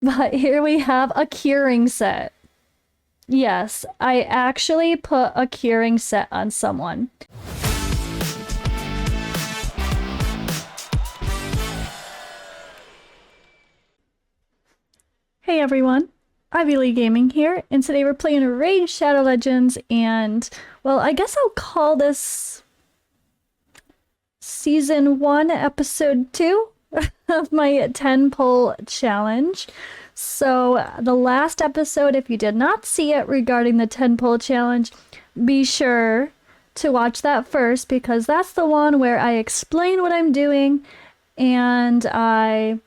But here we have a curing set. Yes, I actually put a curing set on someone. Hey everyone, Ivy League Gaming here, and today we're playing Raid Shadow Legends, and, well, I guess I'll call this Season 1, Episode 2 of my 10 pull challenge. So, the last episode, if you did not see it regarding the 10 pull challenge, be sure to watch that first, because that's the one where I explain what I'm doing, and I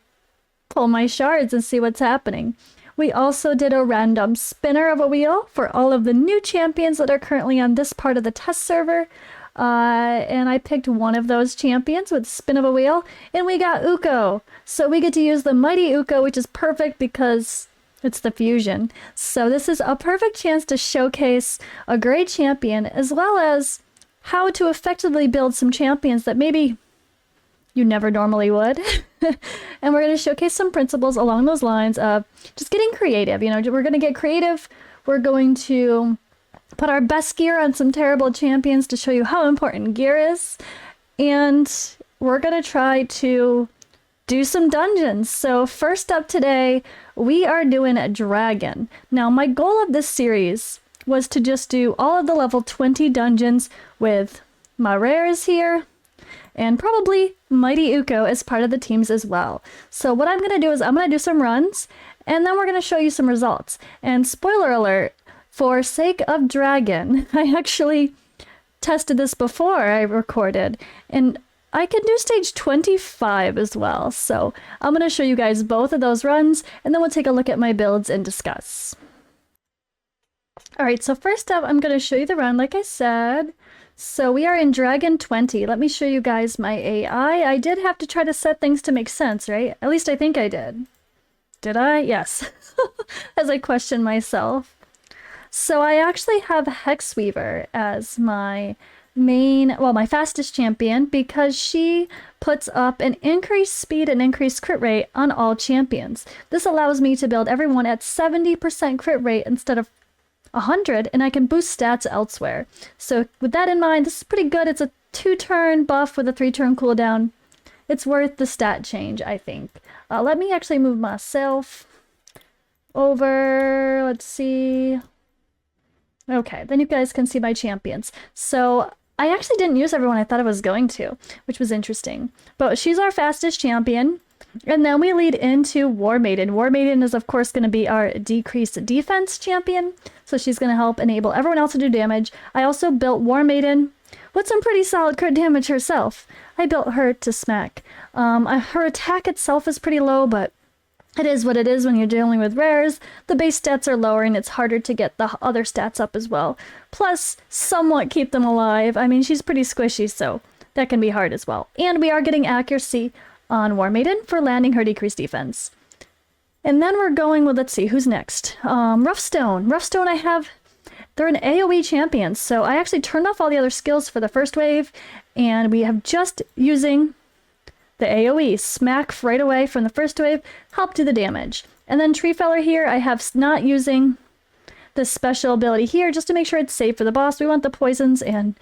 pull my shards and see what's happening. We also did a random spinner of a wheel for all of the new champions that are currently on this part of the test server. And I picked one of those champions with spin of a wheel, and we got Uko. So we get to use the mighty Uko, which is perfect because it's the fusion. So this is a perfect chance to showcase a great champion, as well as how to effectively build some champions that maybe you never normally would. And we're going to showcase some principles along those lines of just getting creative. You know, we're going to get creative. We're going to put our best gear on some terrible champions to show you how important gear is. And we're going to try to do some dungeons. So first up today, we are doing a dragon. Now, my goal of this series was to just do all of the level 20 dungeons with my rares here, and probably Mighty Uko as part of the teams as well. So what I'm going to do is I'm going to do some runs, and then we're going to show you some results. And spoiler alert, for sake of Dragon, I actually tested this before I recorded, and I can do stage 25 as well. So I'm going to show you guys both of those runs, and then we'll take a look at my builds and discuss. Alright, so first up, I'm going to show you the run, like I said. So we are in Dragon 20. Let me show you guys my AI. I did have to try to set things to make sense, right? At least I think I did. Did I? Yes. As I question myself. So I actually have Hexweaver as my main, well, my fastest champion, because she puts up an increased speed and increased crit rate on all champions. This allows me to build everyone at 70% crit rate instead of 100, and I can boost stats elsewhere. So with that in mind, this is pretty good. It's a 2-turn buff with a 3-turn cooldown. It's worth the stat change, I think. Let me actually move myself over. Let's see. Okay, then you guys can see my champions. So I actually didn't use everyone I thought I was going to, which was interesting. But she's our fastest champion. And then we lead into War Maiden. War Maiden is, of course, going to be our decreased defense champion. So she's going to help enable everyone else to do damage. I also built War Maiden with some pretty solid crit damage herself. I built her to smack. Her attack itself is pretty low, but it is what it is when you're dealing with rares. The base stats are lower, and it's harder to get the other stats up as well. Plus, somewhat keep them alive. I mean, she's pretty squishy, so that can be hard as well. And we are getting accuracy on War Maiden for landing her decreased defense. And then we're going with, let's see, who's next? Roughstone. Roughstone I have, they're an AoE champion, so I actually turned off all the other skills for the first wave, and we have just using the AoE. Smack right away from the first wave, help do the damage. And then Tree Feller here, I have not using this special ability here just to make sure it's safe for the boss. We want the poisons and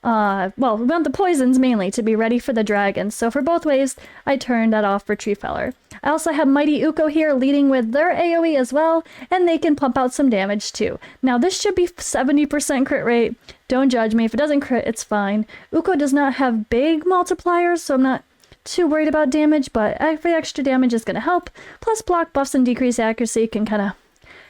well, we want the poisons mainly to be ready for the dragons. So for both ways, I turned that off for Tree Feller. I also have Mighty Uko here leading with their AoE as well, and they can pump out some damage too. Now this should be 70% crit rate. Don't judge me. If it doesn't crit, it's fine. Uko does not have big multipliers, so I'm not too worried about damage, but every extra damage is going to help. Plus block buffs and decreased accuracy can kind of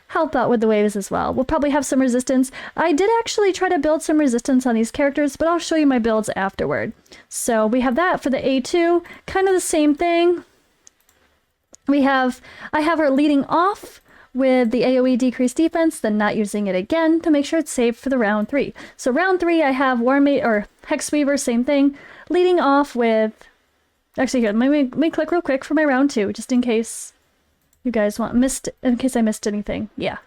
help out with the waves as well. We'll probably have some resistance. I did actually try to build some resistance on these characters, but I'll show you my builds afterward. So we have that for the A2, kind of the same thing. I have her leading off with the AoE decreased defense, then not using it again to make sure it's safe for the round 3. So round 3, I have Warmate or Hexweaver, same thing, leading off with. Actually, here, let me click real quick for my round 2, just in case you guys in case I missed anything. Yeah.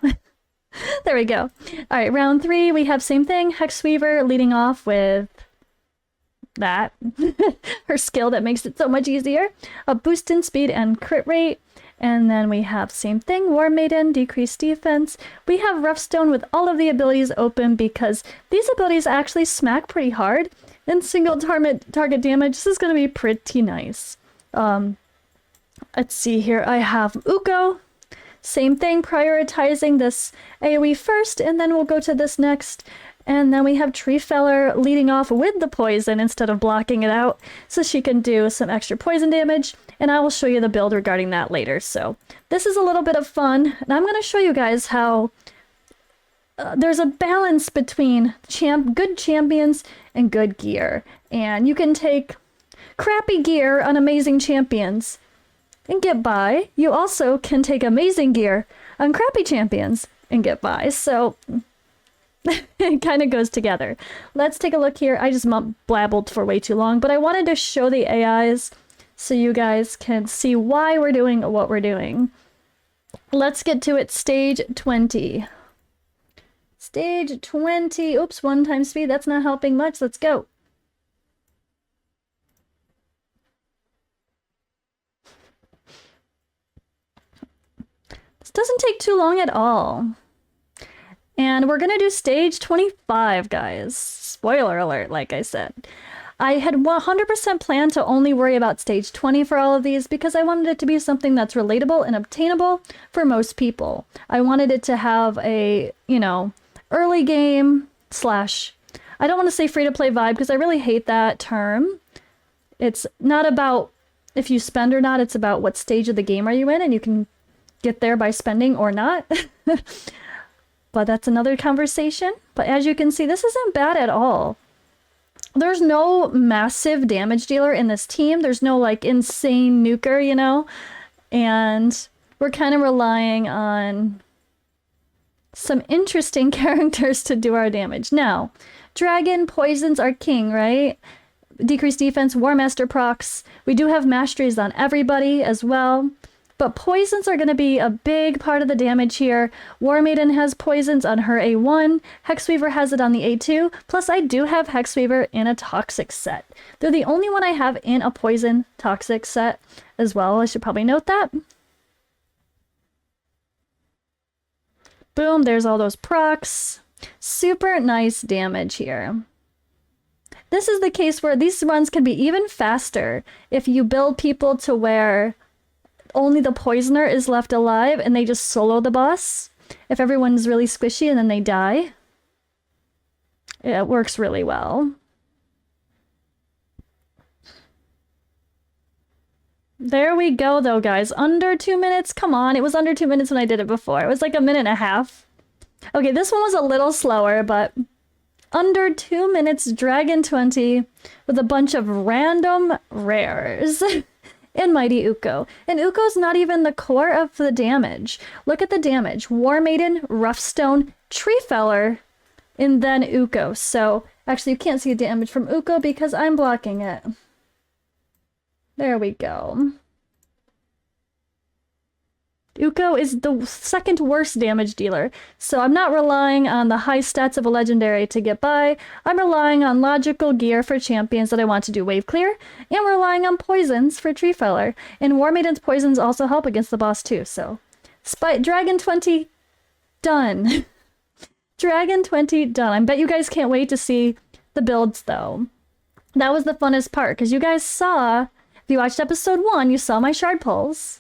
There we go. All right, round 3, we have same thing. Hexweaver leading off with that. Her skill that makes it so much easier. A boost in speed and crit rate. And then we have same thing, War Maiden, decreased defense. We have Rough Stone with all of the abilities open because these abilities actually smack pretty hard. And single target damage, this is going to be pretty nice. Let's see here, I have Uko. Same thing, prioritizing this AoE first, and then we'll go to this next. And then we have Tree Feller leading off with the poison instead of blocking it out, so she can do some extra poison damage, and I will show you the build regarding that later. So this is a little bit of fun, and I'm going to show you guys how there's a balance between good champions and good gear. And you can take crappy gear on amazing champions and get by. You also can take amazing gear on crappy champions and get by. So it kind of goes together. Let's take a look here. I just blabbled for way too long, but I wanted to show the AIs so you guys can see why we're doing what we're doing. Let's get to it. Stage 20. Stage 20. Oops, 1 time speed. That's not helping much. Let's go. This doesn't take too long at all. And we're gonna do stage 25, guys. Spoiler alert, like I said. I had 100% planned to only worry about stage 20 for all of these because I wanted it to be something that's relatable and obtainable for most people. I wanted it to have a, you know, early game slash, I don't want to say free-to-play vibe because I really hate that term. It's not about if you spend or not, it's about what stage of the game are you in, and you can get there by spending or not. But that's another conversation. But as you can see, this isn't bad at all. There's no massive damage dealer in this team. There's no like insane nuker, you know? And we're kind of relying on some interesting characters to do our damage. Now, dragon poisons are king, right? Decreased defense, War Master procs. We do have masteries on everybody as well. But poisons are going to be a big part of the damage here. War Maiden has poisons on her A1. Hexweaver has it on the A2. Plus, I do have Hexweaver in a toxic set. They're the only one I have in a poison toxic set as well. I should probably note that. Boom, there's all those procs. Super nice damage here. This is the case where these runs can be even faster if you build people to where only the poisoner is left alive and they just solo the boss. If everyone's really squishy and then they die, it works really well. There we go though, guys. Under 2 minutes. Come on, it was under 2 minutes when I did it before. It was like 1.5 minutes. Okay, this one was a little slower, but under 2 minutes, Dragon 20 with a bunch of random rares. And Mighty Uko. And Uko's not even the core of the damage. Look at the damage. War Maiden, Rough Stone, Tree Feller, and then Uko. So, actually you can't see the damage from Uko because I'm blocking it. There we go. Uko is the second worst damage dealer, so I'm not relying on the high stats of a legendary to get by. I'm relying on logical gear for champions that I want to do wave clear, and we're relying on poisons for Tree Feller. And War Maiden's poisons also help against the boss too, so... Dragon 20, done. Dragon 20, done. I bet you guys can't wait to see the builds though. That was the funnest part, because you guys saw, if you watched episode 1, you saw my shard pulls.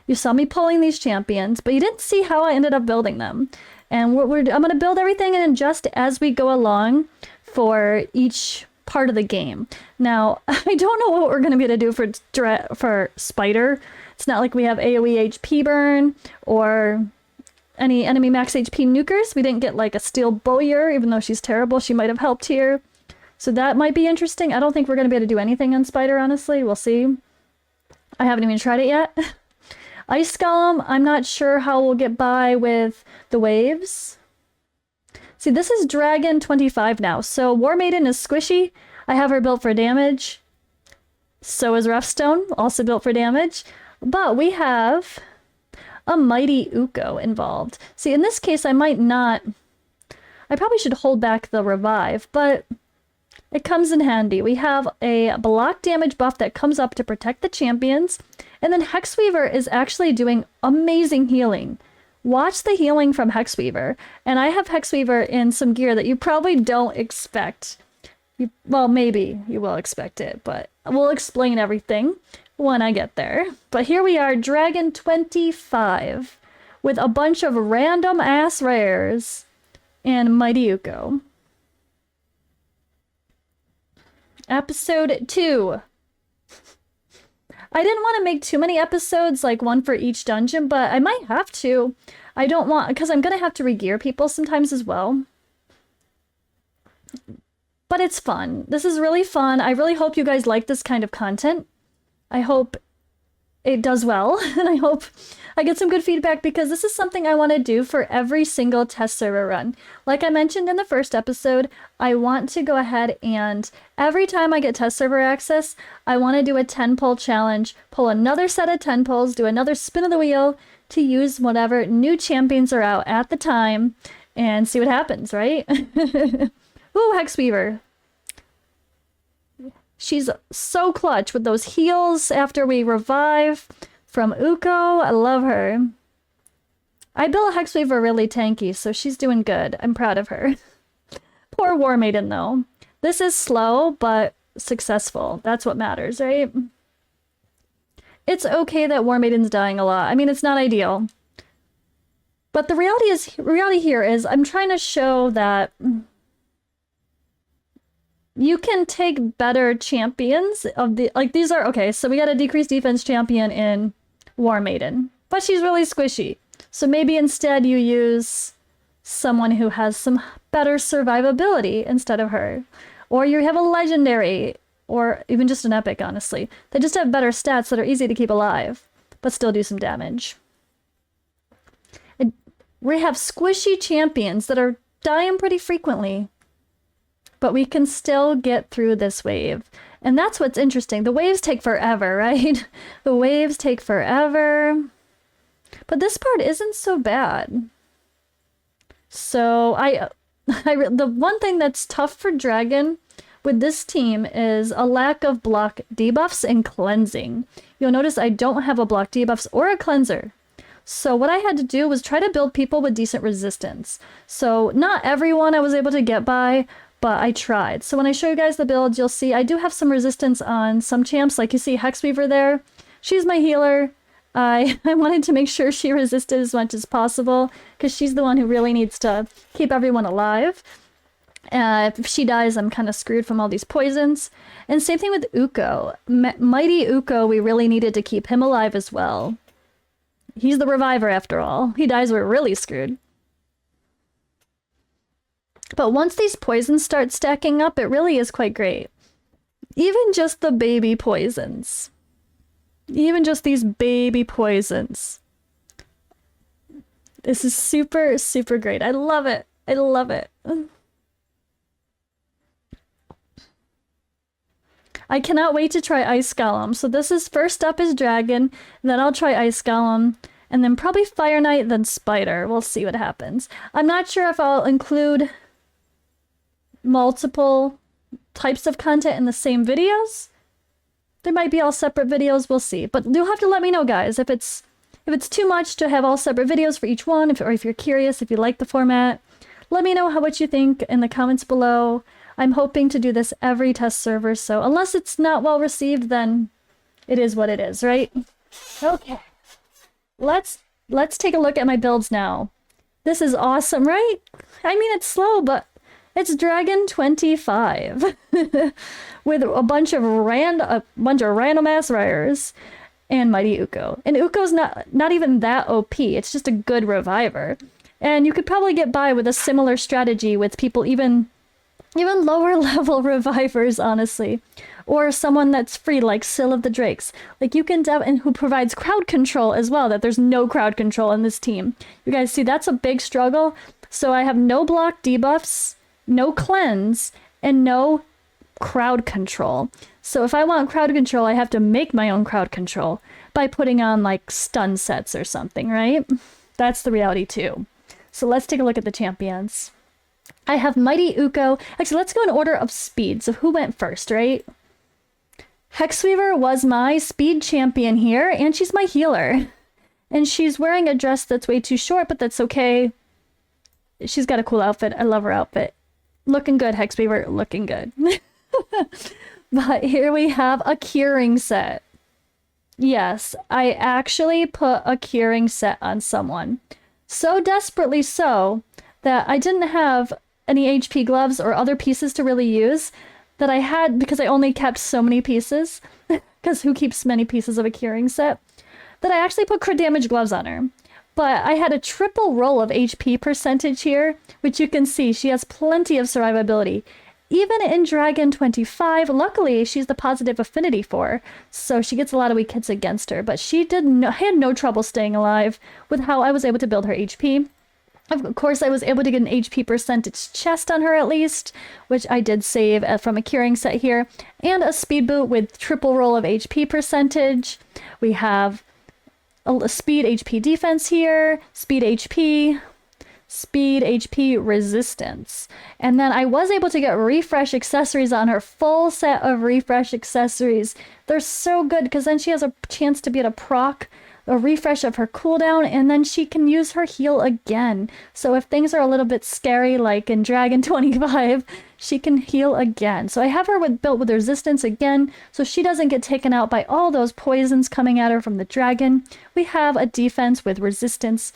You saw me pulling these champions, but you didn't see how I ended up building them. And I'm going to build everything and adjust as we go along for each part of the game. Now, I don't know what we're going to be able to do for Spider. It's not like we have AoE HP burn or any enemy max HP nukers. We didn't get like a steel bowyer, even though she's terrible. She might have helped here. So that might be interesting. I don't think we're going to be able to do anything on Spider, honestly. We'll see. I haven't even tried it yet. Ice Golem, I'm not sure how we'll get by with the waves. See, this is Dragon 25 now. So War Maiden is squishy. I have her built for damage. So is Roughstone, also built for damage. But we have a Mighty Uko involved. See, in this case, I might not... I probably should hold back the revive, but it comes in handy. We have a block damage buff that comes up to protect the champions, And then Hexweaver is actually doing amazing healing. Watch the healing from Hexweaver. And I have Hexweaver in some gear that you probably don't expect. Well, maybe you will expect it, but we'll explain everything when I get there. But here we are, Dragon 25, with a bunch of random ass rares and Mighty Uko. Episode 2. I didn't want to make too many episodes, like one for each dungeon, but I might have to. I don't want, because I'm going to have to regear people sometimes as well. But it's fun. This is really fun. I really hope you guys like this kind of content. I hope it does well, and I hope I get some good feedback, because this is something I want to do for every single test server run. Like I mentioned in the first episode, I want to go ahead and every time I get test server access, I want to do a 10 pull challenge, pull another set of 10 pulls, do another spin of the wheel to use whatever new champions are out at the time and see what happens, right? Ooh, Hexweaver. She's so clutch with those heals after we revive from Uko. I love her. I built Hexweaver really tanky, so she's doing good. I'm proud of her. Poor War Maiden, though. This is slow, but successful. That's what matters, right? It's okay that War Maiden's dying a lot. I mean, it's not ideal. But the reality here is I'm trying to show that you can take better champions of the, like, these are, okay, so we got a decreased defense champion in War Maiden, but she's really squishy. So maybe instead you use someone who has some better survivability instead of her. Or you have a legendary, or even just an epic, honestly. They just have better stats that are easy to keep alive, but still do some damage. And we have squishy champions that are dying pretty frequently, but we can still get through this wave. And that's what's interesting. The waves take forever, right? The waves take forever. But this part isn't so bad. So the one thing that's tough for Dragon with this team is a lack of block debuffs and cleansing. You'll notice I don't have a block debuffs or a cleanser. So what I had to do was try to build people with decent resistance. So not everyone I was able to get by, but I tried. So when I show you guys the builds, you'll see I do have some resistance on some champs. Like you see Hexweaver there. She's my healer. I wanted to make sure she resisted as much as possible, because she's the one who really needs to keep everyone alive. If she dies, I'm kind of screwed from all these poisons. And same thing with Uko. Mighty Uko, we really needed to keep him alive as well. He's the reviver after all. He dies, we're really screwed. But once these poisons start stacking up, it really is quite great. Even just the baby poisons. Even just these baby poisons. This is super, super great. I love it. I love it. I cannot wait to try Ice Golem. So this is first up is Dragon, then I'll try Ice Golem, and then probably Fire Knight, then Spider. We'll see what happens. I'm not sure if I'll include multiple types of content in the same videos. There might be all separate videos, we'll see. But you'll have to let me know, guys, if it's too much to have all separate videos for each one, or if you're curious, if you like the format. Let me know what you think in the comments below. I'm hoping to do this every test server, so unless it's not well received, then it is what it is, right? Okay. Let's take a look at my builds now. This is awesome, right? I mean, it's slow, but it's Dragon 25 with a bunch of random ass rares and Mighty Uko. And Uko's not even that OP. It's just a good reviver. And you could probably get by with a similar strategy with people even lower level revivers, honestly. Or someone that's free, like Syl of the Drakes. Like you can and who provides crowd control as well, that there's no crowd control in this team. You guys see, that's a big struggle. So I have no block debuffs, no cleanse, and no crowd control. So if I want crowd control, I have to make my own crowd control by putting on like stun sets or something, right? That's the reality too. So let's take a look at the champions. I have Mighty Uko. Actually, let's go in order of speed. So who went first, right? Hexweaver was my speed champion here, and she's my healer. And she's wearing a dress that's way too short, but that's okay. She's got a cool outfit. I love her outfit. Looking good, Hexweaver. Looking good. But here we have a curing set. Yes, I actually put a curing set on someone. So desperately so that I didn't have any HP gloves or other pieces to really use that I had because I only kept so many pieces. Because who keeps many pieces of a curing set? That I actually put crit damage gloves on her. But I had a triple roll of HP percentage here, which you can see she has plenty of survivability. Even in Dragon 25, luckily she's the positive affinity for, so she gets a lot of weak hits against her, but she had no trouble staying alive with how I was able to build her HP. Of course, I was able to get an HP percentage chest on her at least, which I did save from a curing set here, and a speed boot with triple roll of HP percentage. We have a speed HP defense here, speed HP resistance. And then I was able to get refresh accessories on her, full set of refresh accessories. They're so good because then she has a chance to be able to proc a refresh of her cooldown, and then she can use her heal again. So if things are a little bit scary, like in Dragon 25, she can heal again. So I have her built with resistance again, so she doesn't get taken out by all those poisons coming at her from the dragon. We have a defense with resistance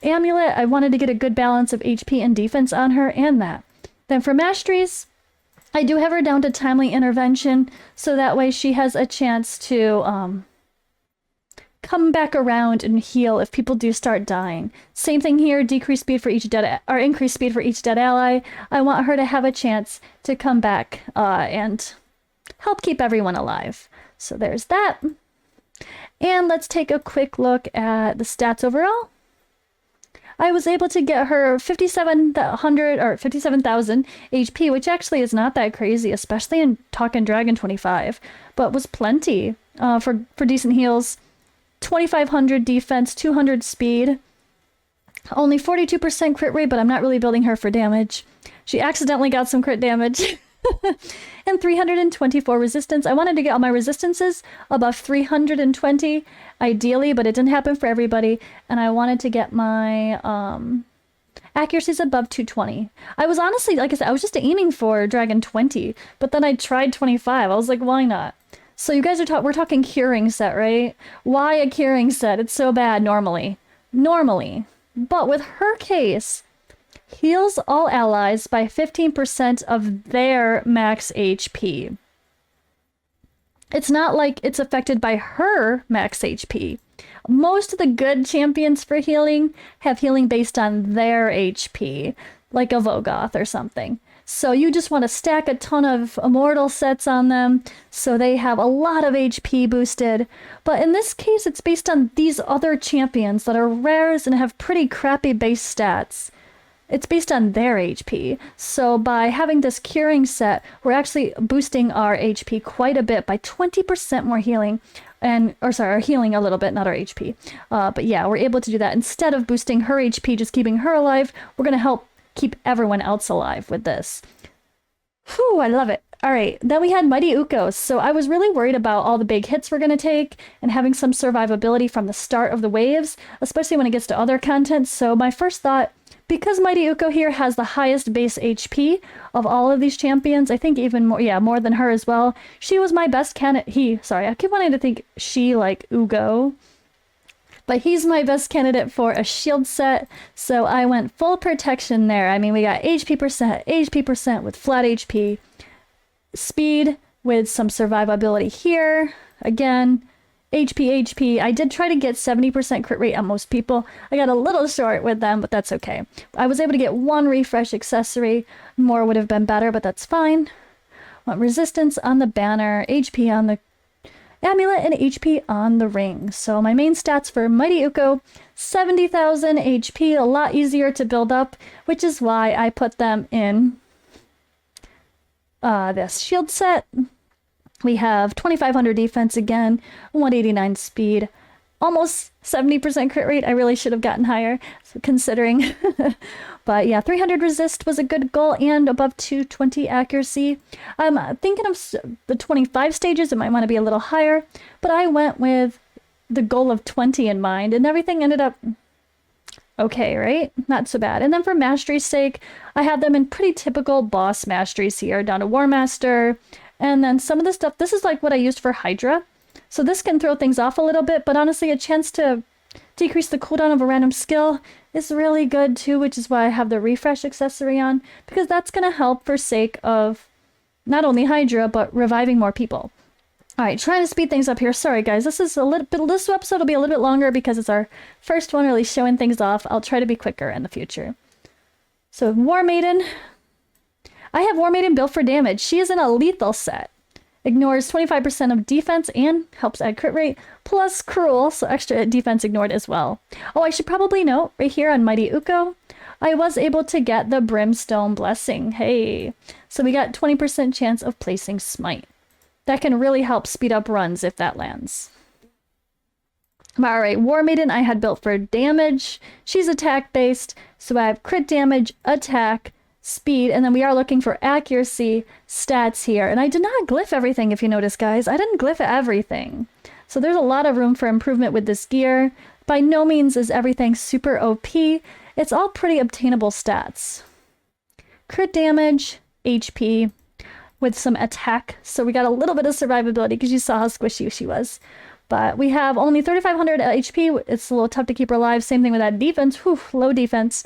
amulet. I wanted to get a good balance of HP and defense on her, and that. Then for masteries, I do have her down to timely intervention, so that way she has a chance to come back around and heal if people do start dying. Same thing here, decrease speed for each dead, or increase speed for each dead ally. I want her to have a chance to come back and help keep everyone alive. So there's that. And let's take a quick look at the stats overall. I was able to get her 5,700 or 57,000 HP, which actually is not that crazy, especially in talking Dragon 25, but was plenty for decent heals. 2,500 defense, 200 speed, only 42% crit rate, but I'm not really building her for damage. She accidentally got some crit damage. And 324 resistance. I wanted to get all my resistances above 320, ideally, but it didn't happen for everybody. And I wanted to get my accuracies above 220. I was honestly, like I said, I was just aiming for Dragon 20, but then I tried 25. I was like, why not? So you guys are we're talking curing set, right? Why a curing set? It's so bad normally. But with her case, heals all allies by 15% of their max HP. It's not like it's affected by her max HP. Most of the good champions for healing have healing based on their HP, like a Vogoth or something. So you just want to stack a ton of immortal sets on them so they have a lot of HP boosted. But in this case, it's based on these other champions that are rares and have pretty crappy base stats. It's based on their HP. So by having this curing set, we're actually boosting our HP quite a bit by 20% more healing. Our healing a little bit, not our HP. But yeah, we're able to do that. Instead of boosting her HP, just keeping her alive, we're going to help keep everyone else alive with this. Whew, I love it. All right, then we had Mighty Ukos. So I was really worried about all the big hits we're going to take and having some survivability from the start of the waves, especially when it gets to other content. So my first thought, because Mighty Uko here has the highest base HP of all of these champions, I think even more, yeah, more than her as well, she was my best candidate. I keep wanting to think she like Ugo. But he's my best candidate for a shield set, so I went full protection there. I mean, we got HP percent with flat HP, speed with some survivability here. Again, HP. I did try to get 70% crit rate on most people. I got a little short with them, but that's okay. I was able to get one refresh accessory. More would have been better, but that's fine. Want resistance on the banner, HP on the amulet, and HP on the ring. So my main stats for Mighty Uko, 70,000 HP, a lot easier to build up, which is why I put them in this shield set. We have 2,500 defense again, 189 speed, almost 70% crit rate. I really should have gotten higher, considering. But yeah, 300 resist was a good goal and above 220 accuracy. I'm thinking of the 25 stages. It might want to be a little higher, but I went with the goal of 20 in mind, and everything ended up okay, right? Not so bad. And then for mastery's sake, I have them in pretty typical boss masteries here, down to War Master. And then some of the stuff, this is like what I used for Hydra. So this can throw things off a little bit, but honestly, a chance to decrease the cooldown of a random skill is really good too, which is why I have the refresh accessory on, because that's going to help for sake of not only Hydra, but reviving more people. All right, trying to speed things up here. Sorry, guys. This episode will be a little bit longer because it's our first one really showing things off. I'll try to be quicker in the future. So War Maiden. I have War Maiden built for damage. She is in a lethal set. Ignores 25% of defense and helps add crit rate, plus cruel, so extra defense ignored as well. Oh, I should probably note right here on Mighty Uko, I was able to get the Brimstone Blessing. Hey, so we got 20% chance of placing Smite. That can really help speed up runs if that lands. All right, War Maiden I had built for damage. She's attack based, so I have crit damage, attack, speed, and then we are looking for accuracy stats here. And I did not glyph everything, if you notice, guys. I didn't glyph everything. So there's a lot of room for improvement with this gear. By no means is everything super OP. It's all pretty obtainable stats. Crit damage, HP, with some attack. So we got a little bit of survivability because you saw how squishy she was. But we have only 3,500 HP. It's a little tough to keep her alive. Same thing with that defense. Whew, low defense.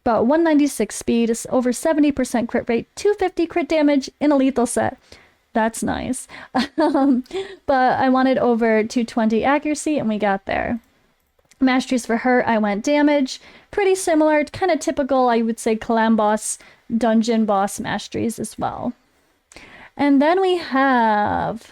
But 196 speed, is over 70% crit rate, 250 crit damage in a lethal set. That's nice. But I wanted over 220 accuracy, and we got there. Masteries for her, I went damage. Pretty similar, kind of typical, I would say, Clan boss, dungeon boss masteries as well. And then we have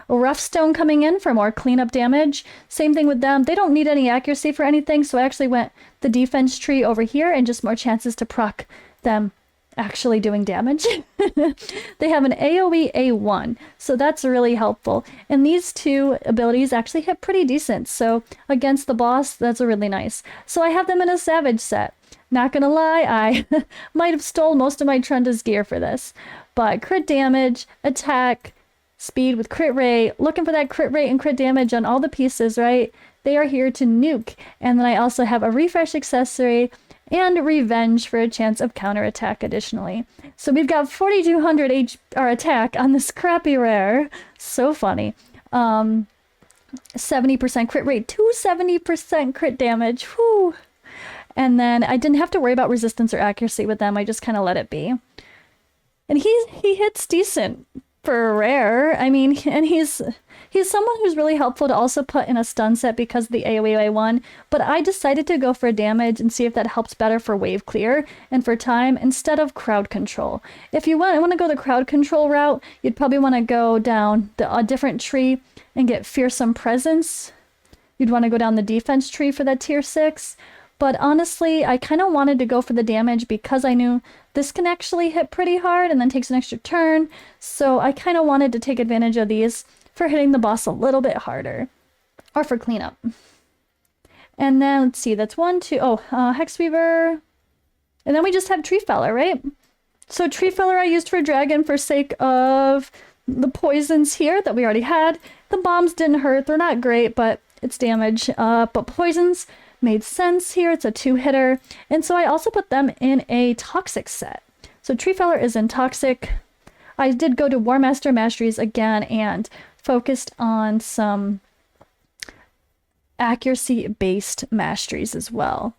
Rough Stone coming in for more cleanup damage. Same thing with them. They don't need any accuracy for anything, so I actually went the defense tree over here and just more chances to proc them actually doing damage. They have an AoE A1, so that's really helpful. And these two abilities actually hit pretty decent, so against the boss, that's really nice. So I have them in a Savage set. Not gonna lie, I might have stole most of my Trenda's gear for this. But crit damage, attack, speed with crit rate, looking for that crit rate and crit damage on all the pieces, right? They are here to nuke. And then I also have a refresh accessory and revenge for a chance of counterattack additionally. So we've got 4,200 attack on this crappy rare. So funny. 70% crit rate, 270% crit damage. Whew. And then I didn't have to worry about resistance or accuracy with them. I just kind of let it be. And he hits decent for a rare. I mean, and he's someone who's really helpful to also put in a stun set because of the AoE A1, but I decided to go for damage and see if that helps better for wave clear and for time instead of crowd control. If you want to go the crowd control route, you'd probably want to go down a different tree and get Fearsome Presence. You'd want to go down the defense tree for that tier 6. But honestly, I kind of wanted to go for the damage because I knew this can actually hit pretty hard and then takes an extra turn. So I kind of wanted to take advantage of these for hitting the boss a little bit harder. Or for cleanup. And then, let's see, that's 1, 2, Hexweaver. And then we just have Tree Feller, right? So Tree Feller I used for Dragon for sake of the poisons here that we already had. The bombs didn't hurt, they're not great, but it's damage. But poisons made sense here. It's a 2-hitter. And so I also put them in a Toxic set. So Tree Feller is in Toxic. I did go to War Master Masteries again and focused on some accuracy-based masteries as well.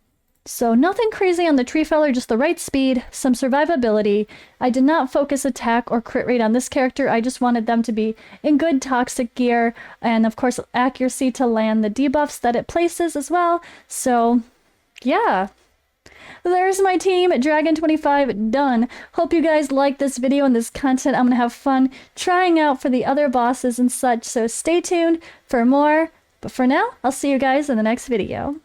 So nothing crazy on the Tree Feller, just the right speed, some survivability. I did not focus attack or crit rate on this character. I just wanted them to be in good toxic gear and of course accuracy to land the debuffs that it places as well. So yeah, there's my team at Dragon 25 done. Hope you guys like this video and this content. I'm gonna have fun trying out for the other bosses and such. So stay tuned for more. But for now, I'll see you guys in the next video.